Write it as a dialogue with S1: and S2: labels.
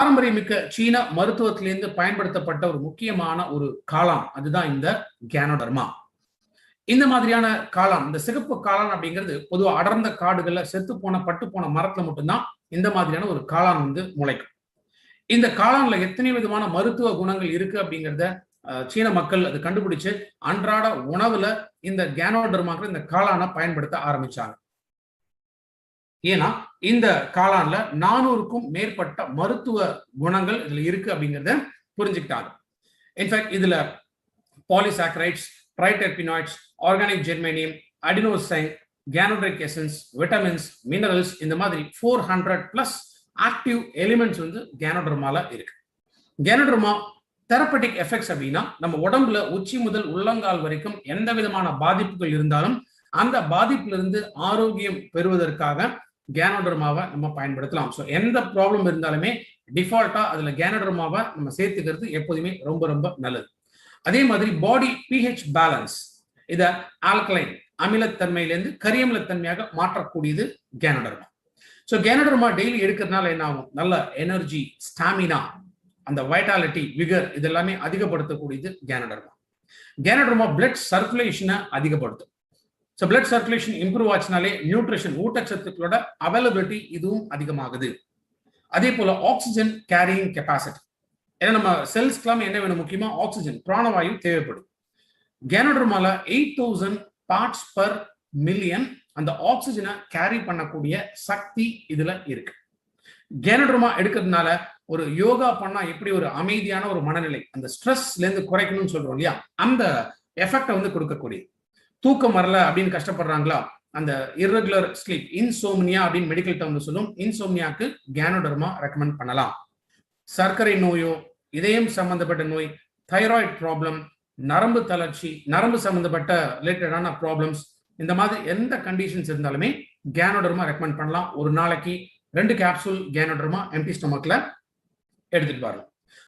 S1: பாரம்பரியமிக்க சீன மருத்துவத்திலிருந்து பயன்படுத்தப்பட்ட ஒரு முக்கியமான ஒரு காளான் அதுதான் இந்த கேனோடர்மா. இந்த மாதிரியான காளான், இந்த சிகப்பு காளான் அப்படிங்கிறது பொதுவாக அடர்ந்த காடுகள்ல செத்து போன பட்டு போன மரத்துல மட்டும்தான் இந்த மாதிரியான ஒரு காளான் முளைக்கும். இந்த காளான்ல எத்தனை விதமான மருத்துவ குணங்கள் இருக்கு அப்படிங்கிறத சீன மக்கள் அது கண்டுபிடிச்சு அன்றாட உணவுல இந்த கேனோடர்மாங்கிற இந்த காளானை பயன்படுத்த ஆரம்பிச்சாங்க. ஏன்னா இந்த காளான்ல 400க்கும் மேற்பட்ட மருத்துவ குணங்கள் இதுல இருக்கு அப்படிங்கிறத புரிஞ்சுக்கிட்டாங்க. இன்ஃபேக்ட் இதுல polysaccharides, triterpenoids, organic germanium, adenosine, ganoderic essence, vitamins, minerals, இந்த மாதிரி 400+ ஆக்டிவ் எலிமெண்ட்ஸ் கேனோடர்மால இருக்கு. கேனோடர்மா தெரப்பட்டிக் எஃபெக்ட்ஸ் அப்படின்னா நம்ம உடம்புல உச்சி முதல் உள்ளங்கால் வரைக்கும் எந்த விதமான பாதிப்புகள் இருந்தாலும் அந்த பாதிப்பிலிருந்து ஆரோக்கியம் பெறுவதற்காக கேனோடர்மாவை நம்ம பயன்படுத்தலாம். ஸோ எந்த ப்ராப்ளம் இருந்தாலுமே டிஃபால்ட்டா அதுல கேனோடர்மாவை நம்ம சேர்த்துக்கிறது எப்போதுமே ரொம்ப ரொம்ப நல்லது. அதே மாதிரி பாடி பிஹெச் பேலன்ஸ், இதை ஆல்கலைன் அமிலத்தன்மையிலிருந்து கரியமிலத்தன்மையாக மாற்றக்கூடியது கேனோடர்மா. ஸோ கேனோடர்மா டெய்லி எடுக்கிறதுனால என்ன ஆகும்? நல்ல எனர்ஜி, ஸ்டாமினா, அந்த வைட்டாலிட்டி, விகர் இதெல்லாமே அதிகப்படுத்தக்கூடியது கேனோடர்மா. கேனோடர்மா பிளட் சர்க்குலேஷனை அதிகப்படுத்தும். ஸோ பிளட் சர்க்குலேஷன் இம்ப்ரூவ் ஆச்சுனாலே நியூட்ரிஷன், ஊட்டச்சத்துக்களோட அவைலபிலிட்டி இதுவும் அதிகமாகுது. அதே போல ஆக்சிஜன் கேரியிங் கெப்பாசிட்டி, ஏன்னா நம்ம செல்ஸ்க்கெல்லாம் என்ன வேணும்? முக்கியமா ஆக்சிஜன், பிராணவாயு தேவைப்படும். கேனோடர்மால 8000 பார்ட்ஸ் பர் மில்லியன் அந்த ஆக்சிஜனை கேரி பண்ணக்கூடிய சக்தி இதுல இருக்கு. கேனோடர்மா எடுக்கிறதுனால ஒரு யோகா பண்ணா எப்படி ஒரு அமைதியான ஒரு மனநிலை, அந்த ஸ்ட்ரெஸ்ல இருந்து குறைக்கணும்னு சொல்றோம் இல்லையா, அந்த எஃபெக்டை கொடுக்கக்கூடிய, தூக்கம் வரல அப்படின்னு கஷ்டப்படுறாங்களா, அந்த இர்ரெகுலர் ஸ்லீப், இன்சோம்னியா அப்படின்னு மெடிக்கல் டேர்ம்ல சொல்லும், இன்சோம்னியாக்கு கேனோடர்மா ரெக்கமெண்ட் பண்ணலாம். சர்க்கரை நோயோ, இதயம் சம்பந்தப்பட்ட நோய், தைராய்டு ப்ராப்ளம், நரம்பு தளர்ச்சி, நரம்பு சம்பந்தப்பட்ட ரிலேட்டடான ப்ராப்ளம்ஸ், இந்த மாதிரி எந்த கண்டிஷன்ஸ் இருந்தாலுமே கேனோடர்மா ரெக்கமெண்ட் பண்ணலாம். ஒரு நாளைக்கு 2 கேப்சூல் கேனோடர்மா எம்டி ஸ்டொமக்ல எடுத்துட்டு வரலாம்.